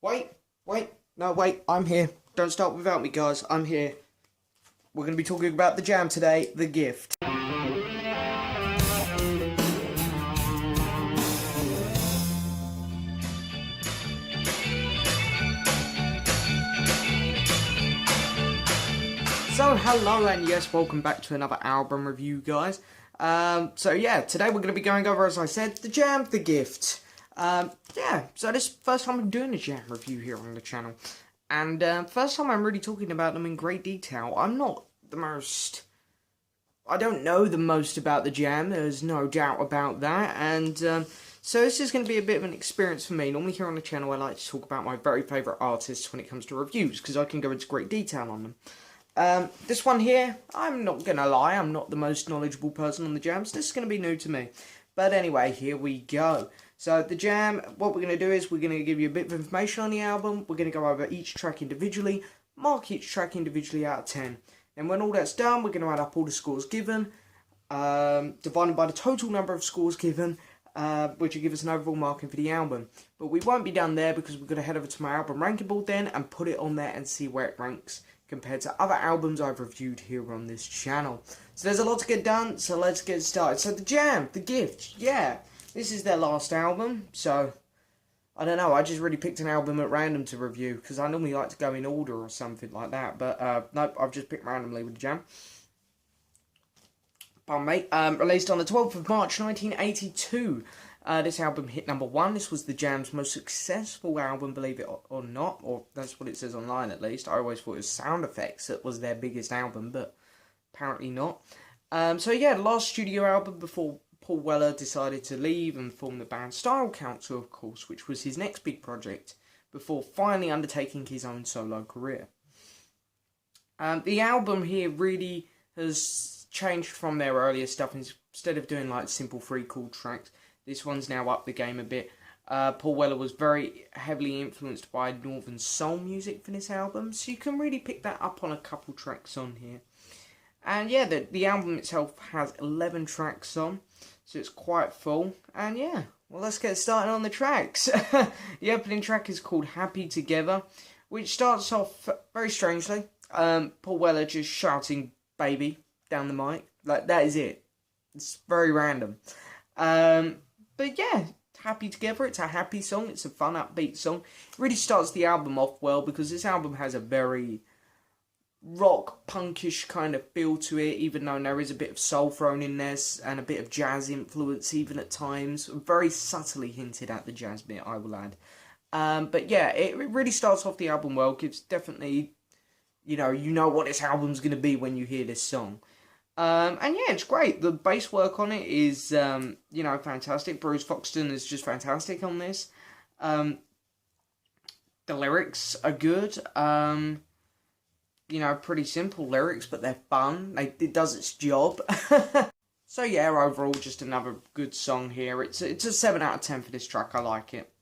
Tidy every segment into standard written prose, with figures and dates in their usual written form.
Wait, I'm here. Don't start without me, guys. I'm here. We're going to be talking about the jam today, The Gift. So, hello and yes, welcome back to another album review, guys. Today we're going to be going over, as I said, the jam, The Gift. So this is the first time I'm doing a jam review here on the channel. And first time I'm really talking about them in great detail. I don't know the most about the jam, there's no doubt about that. And so this is going to be a bit of an experience for me. Normally here on the channel I like to talk about my very favourite artists when it comes to reviews, because I can go into great detail on them. This one here, I'm not going to lie, I'm not the most knowledgeable person on the jams. This is going to be new to me. But anyway, here we go. So the jam, what we're going to do is we're going to give you a bit of information on the album. We're going to go over each track individually, mark each track individually out of 10. And when all that's done, we're going to add up all the scores given, divided by the total number of scores given, which will give us an overall marking for the album. But we won't be done there, because we're going to head over to my album ranking board then and put it on there and see where it ranks compared to other albums I've reviewed here on this channel. So there's a lot to get done, so let's get started. So the jam, The Gift, yeah, this is their last album, so I don't know, I just really picked an album at random to review, because I normally like to go in order or something like that, but nope, I've just picked randomly with the jam. Pardon me. Released on the 12th of March 1982. This album hit #1. This was the Jam's most successful album, believe it or not, or that's what it says online at least. I always thought it was Sound Effects that was their biggest album, but apparently not. The last studio album before Paul Weller decided to leave and form the band Style Council, of course, which was his next big project, before finally undertaking his own solo career. The album here really has changed from their earlier stuff. Instead of doing like simple 3 chord tracks, this one's now upped the game a bit. Paul Weller was very heavily influenced by Northern Soul music for this album, so you can really pick that up on a couple tracks on here. And yeah, the album itself has 11 tracks on, so it's quite full. And yeah, well, let's get started on the tracks. The opening track is called Happy Together, which starts off very strangely. Paul Weller just shouting "baby" down the mic. Like, that is it. It's very random. But yeah, Happy Together, it's a happy song, it's a fun, upbeat song. It really starts the album off well, because this album has a very rock, punkish kind of feel to it, even though there is a bit of soul thrown in there, and a bit of jazz influence even at times. Very subtly hinted at the jazz bit, I will add. But yeah, it really starts off the album well, gives definitely, you know what this album's going to be when you hear this song. And yeah, it's great. The bass work on it is, fantastic. Bruce Foxton is just fantastic on this. The lyrics are good. Pretty simple lyrics, but they're fun. It does its job. So yeah, overall, just another good song here. It's a 7 out of 10 for this track. I like it.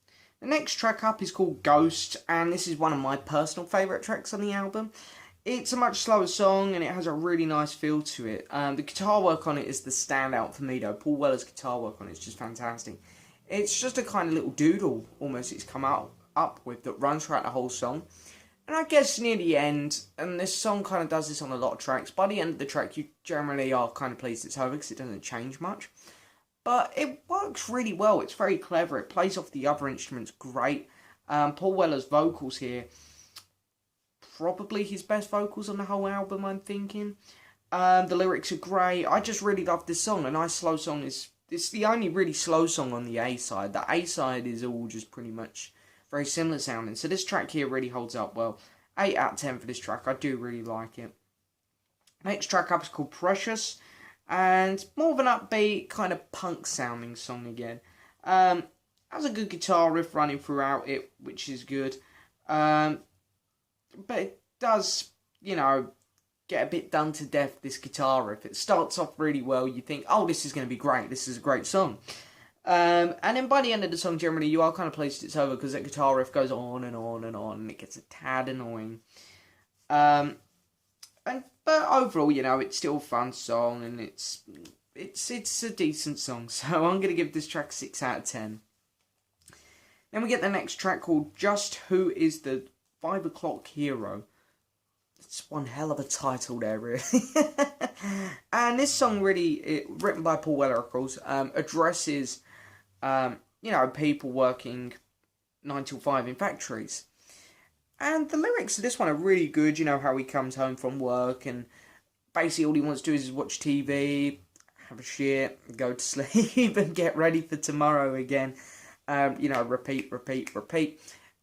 The next track up is called Ghost, and this is one of my personal favourite tracks on the album. It's a much slower song, and it has a really nice feel to it. The guitar work on it is the standout for me, though. Paul Weller's guitar work on it is just fantastic. It's just a kind of little doodle, almost, it's come up with, that runs throughout the whole song. And I guess near the end, and this song kind of does this on a lot of tracks, by the end of the track you generally are kind of pleased it's over, because it doesn't change much. But it works really well, it's very clever, it plays off the other instruments great. Paul Weller's vocals here, probably his best vocals on the whole album, I'm thinking. The lyrics are great. I just really love this song. A nice slow song it's the only really slow song on the A side. The A side is all just pretty much very similar sounding. So this track here really holds up well. 8 out of 10 for this track. I do really like it. Next track up is called Precious, and more of an upbeat kind of punk sounding song again. Has a good guitar riff running throughout it, which is good. But it does, get a bit done to death, this guitar riff. It starts off really well. You think, oh, this is going to be great. This is a great song. And then by the end of the song, generally, you are kind of pleased it's over, because that guitar riff goes on and on and on, and it gets a tad annoying. But overall, it's still a fun song, and it's a decent song. So I'm going to give this track 6 out of 10. Then we get the next track called Just Who Is the 5 O'Clock Hero. It's one hell of a title there, really. And this song really, written by Paul Weller, of course, addresses, people working 9 till 5 in factories. And the lyrics of this one are really good. You know, how he comes home from work and basically all he wants to do is watch TV, have a shit, go to sleep and get ready for tomorrow again. Repeat.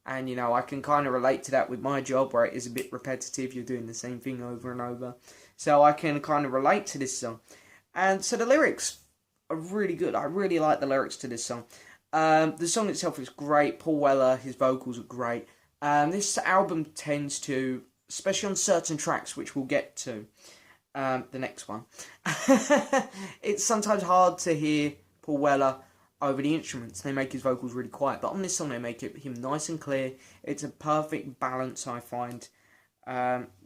And, I can kind of relate to that with my job, where it is a bit repetitive. You're doing the same thing over and over. So I can kind of relate to this song. And so the lyrics are really good. I really like the lyrics to this song. The song itself is great. Paul Weller, his vocals are great. This album tends to, especially on certain tracks, which we'll get to, the next one, it's sometimes hard to hear Paul Weller over the instruments. They make his vocals really quiet, but on this song they make him nice and clear. It's a perfect balance, I find,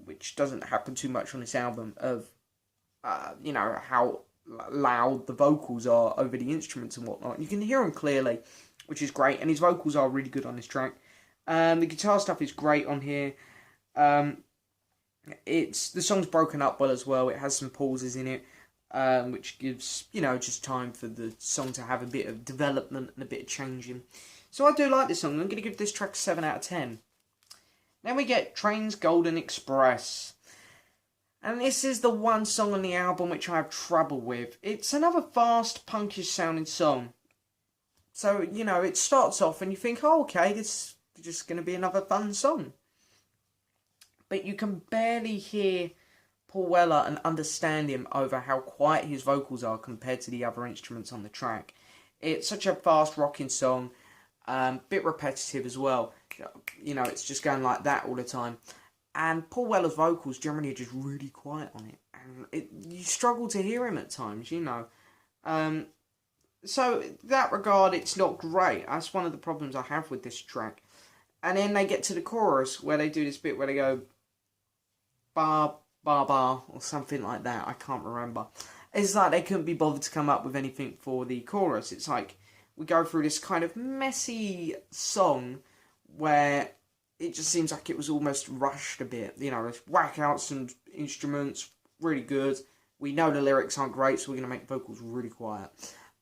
which doesn't happen too much on this album, of how loud the vocals are over the instruments and whatnot. You can hear them clearly, which is great, and his vocals are really good on this track. The guitar stuff is great on here. The song's broken up well as well. It has some pauses in it, which gives, just time for the song to have a bit of development and a bit of changing. So I do like this song. I'm going to give this track a 7 out of 10. Then we get Train's Golden Express. And this is the one song on the album which I have trouble with. It's another fast, punkish sounding song. So, it starts off and you think, oh, okay, this is just going to be another fun song. But you can barely hear Paul Weller and understand him over how quiet his vocals are compared to the other instruments on the track. It's such a fast rocking song, bit repetitive as well. It's just going like that all the time. And Paul Weller's vocals generally are just really quiet on it. And you struggle to hear him at times, So, in that regard, it's not great. That's one of the problems I have with this track. And then they get to the chorus, where they do this bit where they go, bar, bar, bar, or something like that. I can't remember. It's like they couldn't be bothered to come up with anything for the chorus. It's like we go through this kind of messy song where it just seems like it was almost rushed a bit. Let's whack out some instruments, really good. We know the lyrics aren't great, so we're going to make vocals really quiet.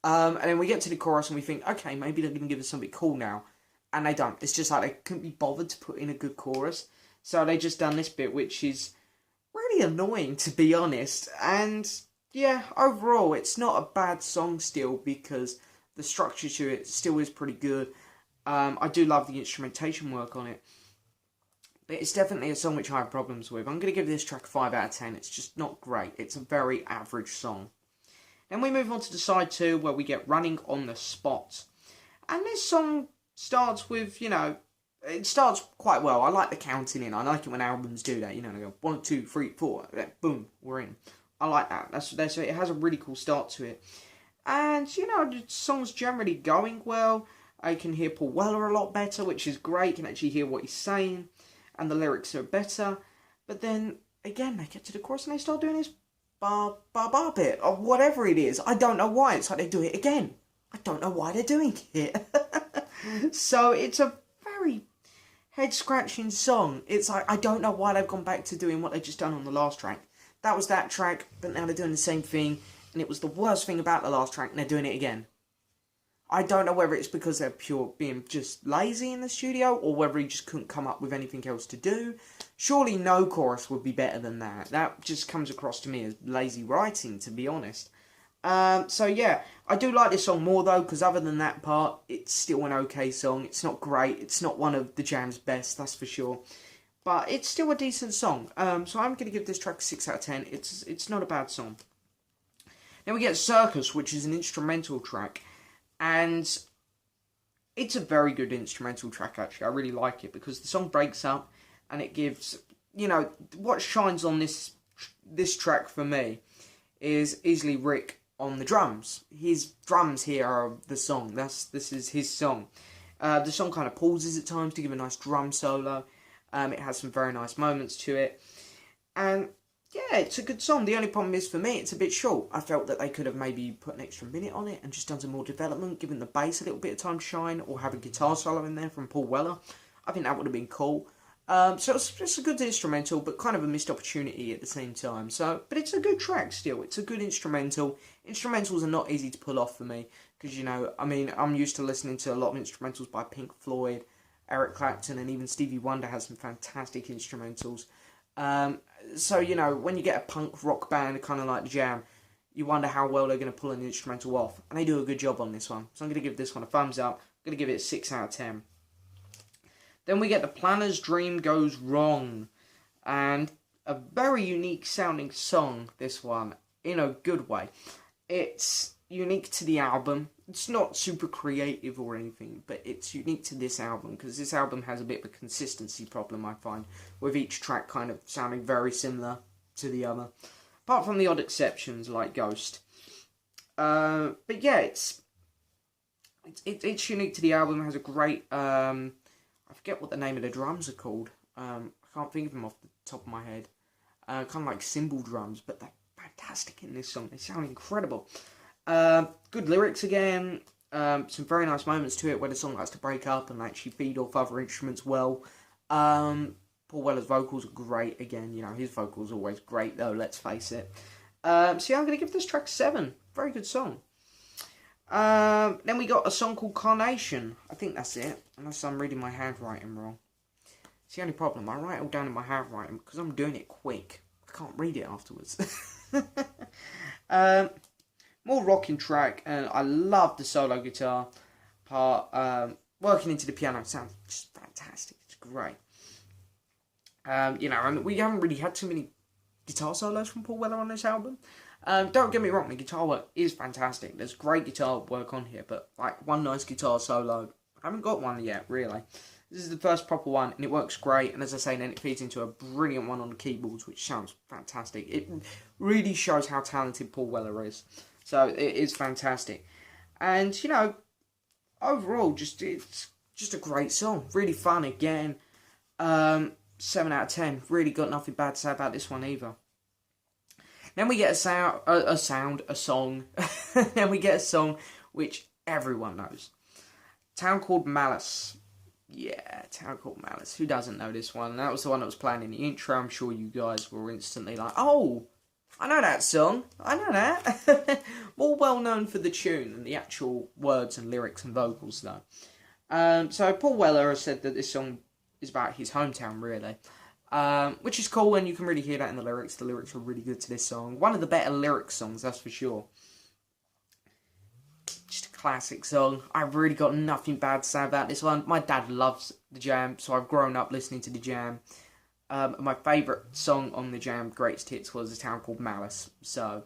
And then we get to the chorus and we think, okay, maybe they're going to give us something cool now. And they don't. It's just like they couldn't be bothered to put in a good chorus. So they just done this bit, which is really annoying, to be honest. And yeah, overall, it's not a bad song still, because the structure to it still is pretty good. I do love the instrumentation work on it. But it's definitely a song which I have problems with. I'm going to give this track a 5 out of 10. It's just not great. It's a very average song. Then we move on to the side 2, where we get Running on the Spot. And this song starts with, it starts quite well. I like the counting in. I like it when albums do that. They go 1, 2, 3, 4. Boom, we're in. I like that. So it has a really cool start to it. And, the song's generally going well. I can hear Paul Weller a lot better, which is great. You can actually hear what he's saying. And the lyrics are better. But then, again, they get to the chorus and they start doing this bar, bar, bar bit. Or whatever it is. I don't know why. It's like they do it again. I don't know why they're doing it. So it's a very head-scratching song. It's like, I don't know why they've gone back to doing what they've just done on the last track. That was that track, but now they're doing the same thing, and it was the worst thing about the last track, and they're doing it again. I don't know whether it's because they're being just lazy in the studio, or whether he just couldn't come up with anything else to do. Surely no chorus would be better than that. That just comes across to me as lazy writing, to be honest. So yeah, I do like this song more though, because other than that part, it's still an okay song. It's not great, it's not one of the Jam's best, that's for sure. But it's still a decent song. So I'm going to give this track a 6 out of 10. It's not a bad song. Then we get Circus, which is an instrumental track. And it's a very good instrumental track, actually. I really like it, because the song breaks up and it gives, what shines on this track for me is easily Rick on the drums. His drums here are the song. This is his song. The song kind of pauses at times to give a nice drum solo. It has some very nice moments to it. And yeah, it's a good song. The only problem is for me, it's a bit short. I felt that they could have maybe put an extra minute on it and just done some more development, given the bass a little bit of time to shine, or have a guitar solo in there from Paul Weller. I think that would have been cool. So it's just a good instrumental, but kind of a missed opportunity at the same time. So, but it's a good track still. It's a good instrumental. Instrumentals are not easy to pull off for me because, you know, I mean, I'm used to listening to a lot of instrumentals by Pink Floyd, Eric Clapton, and even Stevie Wonder has some fantastic instrumentals. So, you know, when you get a punk rock band kind of like The Jam, you wonder how well they're going to pull an instrumental off. And they do a good job on this one. So I'm going to give this one a thumbs up. I'm going to give it a 6 out of 10. Then we get The Planner's Dream Goes Wrong. And a very unique sounding song, this one, in a good way. It's unique to the album. It's not super creative or anything, but it's unique to this album, because this album has a bit of a consistency problem, I find, with each track kind of sounding very similar to the other. Apart from the odd exceptions, like Ghost. But yeah, it's unique to the album. It has a great... I forget what the name of the drums are called. I can't think of them off the top of my head. Kind of like cymbal drums, but they're fantastic in this song. They sound incredible. Good lyrics again. Some very nice moments to it where the song likes to break up and actually feed off other instruments well. Paul Weller's vocals are great again. You know, his vocals are always great though, let's face it. So yeah, I'm going to give this track 7. Very good song. Then we got a song called Carnation. I think that's it, unless I'm reading my handwriting wrong. It's the only problem. I write it all down in my handwriting because I'm doing it quick. I can't read it afterwards. More rocking track, and I love the solo guitar part. Working into the piano sounds just fantastic. It's great. You know, and we haven't really had too many guitar solos from Paul Weller on this album. Don't get me wrong, the guitar work is fantastic. There's great guitar work on here, but like one nice guitar solo, I haven't got one yet, really. This is the first proper one, and it works great. And as I say, then it feeds into a brilliant one on the keyboards, which sounds fantastic. It really shows how talented Paul Weller is. So it is fantastic. And, you know, overall, it's just a great song. Really fun again. 7 out of 10. Really got nothing bad to say about this one either. Then we get a song. Then we get a song which everyone knows. Town Called Malice. Yeah, Town Called Malice. Who doesn't know this one? That was the one that was playing in the intro. I'm sure you guys were instantly like, oh, I know that song. I know that. More well known for the tune than the actual words and lyrics and vocals, though. So Paul Weller has said that this song is about his hometown, really. Which is cool, and you can really hear that in the lyrics. The lyrics are really good to this song. One of the better lyric songs, that's for sure. Just a classic song. I've really got nothing bad to say about this one. My dad loves The Jam, so I've grown up listening to The Jam. My favourite song on The Jam Greatest Hits was A Town Called Malice. So,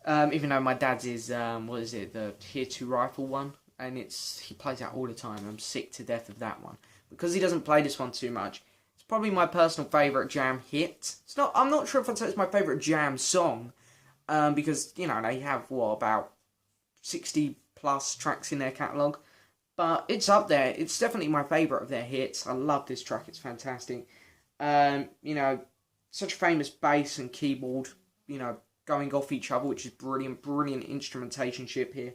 even though my dad's is, the Here to Rifle one, and he plays that all the time. I'm sick to death of that one. Because he doesn't play this one too much. It's probably my personal favourite Jam hit. I'm not sure if I'd say it's my favourite Jam song, because, you know, they have, about 60 plus tracks in their catalogue. But it's up there. It's definitely my favourite of their hits. I love this track. It's fantastic. You know, such famous bass and keyboard, you know, going off each other, which is brilliant instrumentationship here.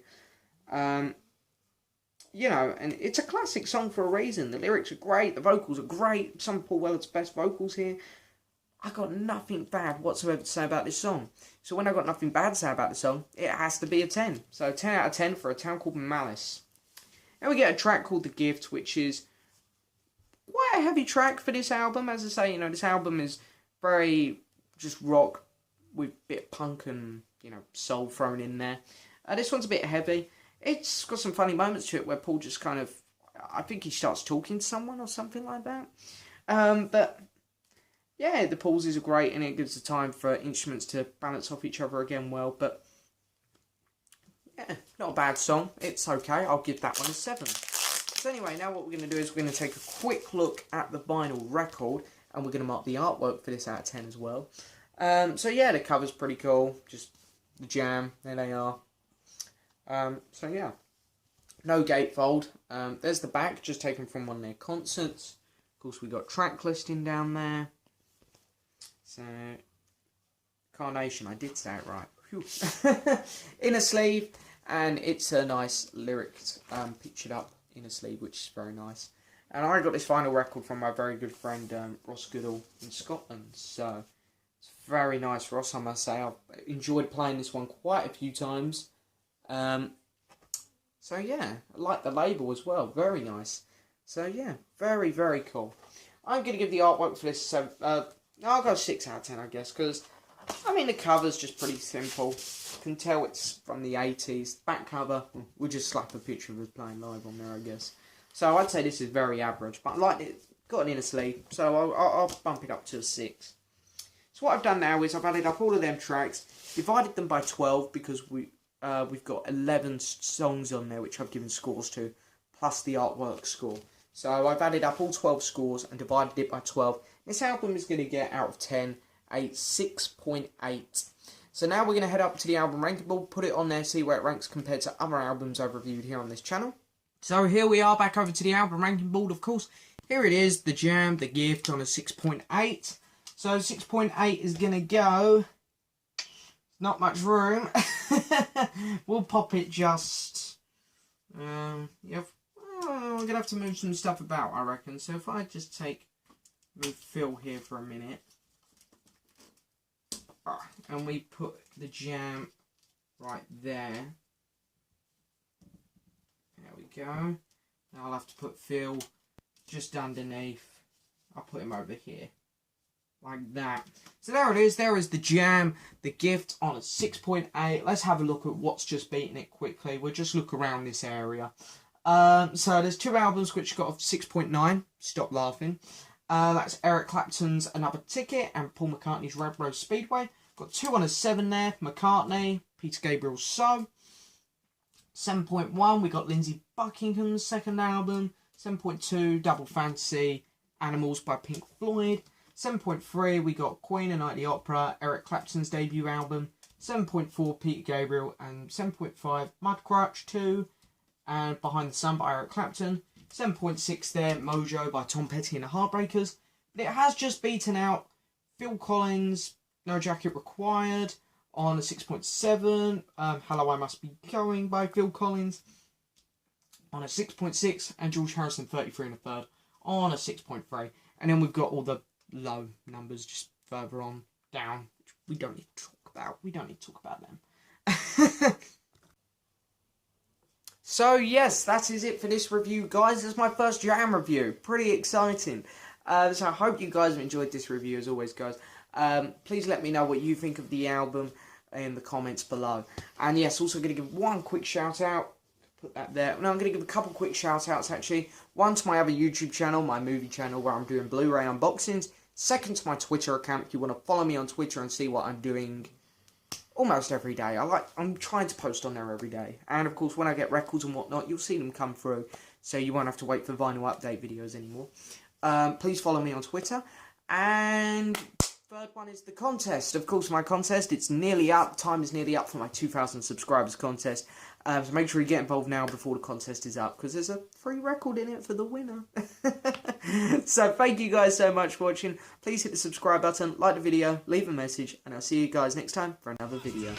You know, and it's a classic song for a reason. The lyrics are great, the vocals are great. Some of Paul Weller's best vocals here. I got nothing bad whatsoever to say about this song. So when I got nothing bad to say about the song, it has to be a 10. So 10 out of 10 for A Town Called Malice. Now we get a track called The Gift, which is quite a heavy track for this album. As I say, you know, this album is very just rock with a bit of punk and, you know, soul thrown in there. This one's a bit heavy. It's got some funny moments to it where Paul just kind of, I think he starts talking to someone or something like that. But yeah, the pauses are great and it gives the time for instruments to balance off each other again well. But yeah, not a bad song. It's okay. I'll give that one a 7. So anyway, now what we're going to do is we're going to take a quick look at the vinyl record and we're going to mark the artwork for this out of 10 as well. So yeah, the cover's pretty cool. Just The Jam, there they are. So yeah, no gatefold. There's the back, just taken from one of their concerts. Of course, we got track listing down there. So Carnation, I did say it right. Phew. Inner sleeve, and it's a nice lyrics pictured up inner sleeve, which is very nice. And I got this vinyl record from my very good friend Ross Goodall in Scotland, so it's very nice, Ross, I must say. I've enjoyed playing this one quite a few times. So yeah, I like the label as well, very nice. So yeah, very, very cool. I'm going to give the artwork for this, I'll go 6 out of 10, I guess, because, I mean, the cover's just pretty simple. You can tell it's from the 80s. Back cover, we'll just slap a picture of us playing live on there, I guess. So I'd say this is very average, but I liked it. Got an inner sleeve, so I'll bump it up to a 6. So what I've done now is I've added up all of them tracks, divided them by 12, because we've got 11 songs on there, which I've given scores to, plus the artwork score. So I've added up all 12 scores and divided it by 12. This album is going to get, out of 10, a 6.8. So now we're going to head up to the album ranking board, put it on there, see where it ranks compared to other albums I've reviewed here on this channel. So here we are, back over to the album ranking board, of course. Here it is, The Jam, The Gift, on a 6.8. So 6.8 is going to go... Not much room. We'll pop it just... yeah, we're going to have to move some stuff about, I reckon. So if I just move Phil here for a minute. And we put The Jam right there. There we go. Now I'll have to put Phil just underneath. I'll put him over here. Like that. So there it is. There is The Jam, The Gift, on a 6.8. Let's have a look at what's just beaten it quickly. We'll just look around this area. So there's 2 albums which got a 6.9. Stop laughing. That's Eric Clapton's Another Ticket and Paul McCartney's Red Rose Speedway. Got 2 on a 7 there. McCartney, Peter Gabriel's So. 7.1, we got Lindsey Buckingham's second album. 7.2, Double Fantasy, Animals by Pink Floyd. 7.3, we got Queen, A Night at the Opera, Eric Clapton's debut album. 7.4, Peter Gabriel, and 7.5, Mudcrutch 2, and Behind the Sun by Eric Clapton. 7.6 there, Mojo by Tom Petty and the Heartbreakers. But it has just beaten out Phil Collins, No Jacket Required, on a 6.7. Hello, I Must Be Going by Phil Collins on a 6.6. And George Harrison, 33 and a Third, on a 6.3. And then we've got all the low numbers just further on down, which we don't need to talk about. We don't need to talk about them. So yes, that is it for this review, guys. This is my first Jam review. Pretty exciting. So I hope you guys have enjoyed this review, as always, guys. Please let me know what you think of the album in the comments below. And yes, also going to give one quick shout out. Put that there. No, I'm going to give a couple quick shout outs actually. One to my other YouTube channel, my movie channel, where I'm doing Blu-ray unboxings. Second to my Twitter account, if you want to follow me on Twitter and see what I'm doing almost every day. I'm trying to post on there every day. And of course, when I get records and whatnot, you'll see them come through. So you won't have to wait for vinyl update videos anymore. Please follow me on Twitter. And third one is the contest. Of course, my contest, it's nearly up. Time is nearly up for my 2,000 subscribers contest. So make sure you get involved now before the contest is up, because there's a free record in it for the winner. So thank you guys so much for watching. Please hit the subscribe button, like the video, leave a message, and I'll see you guys next time for another video.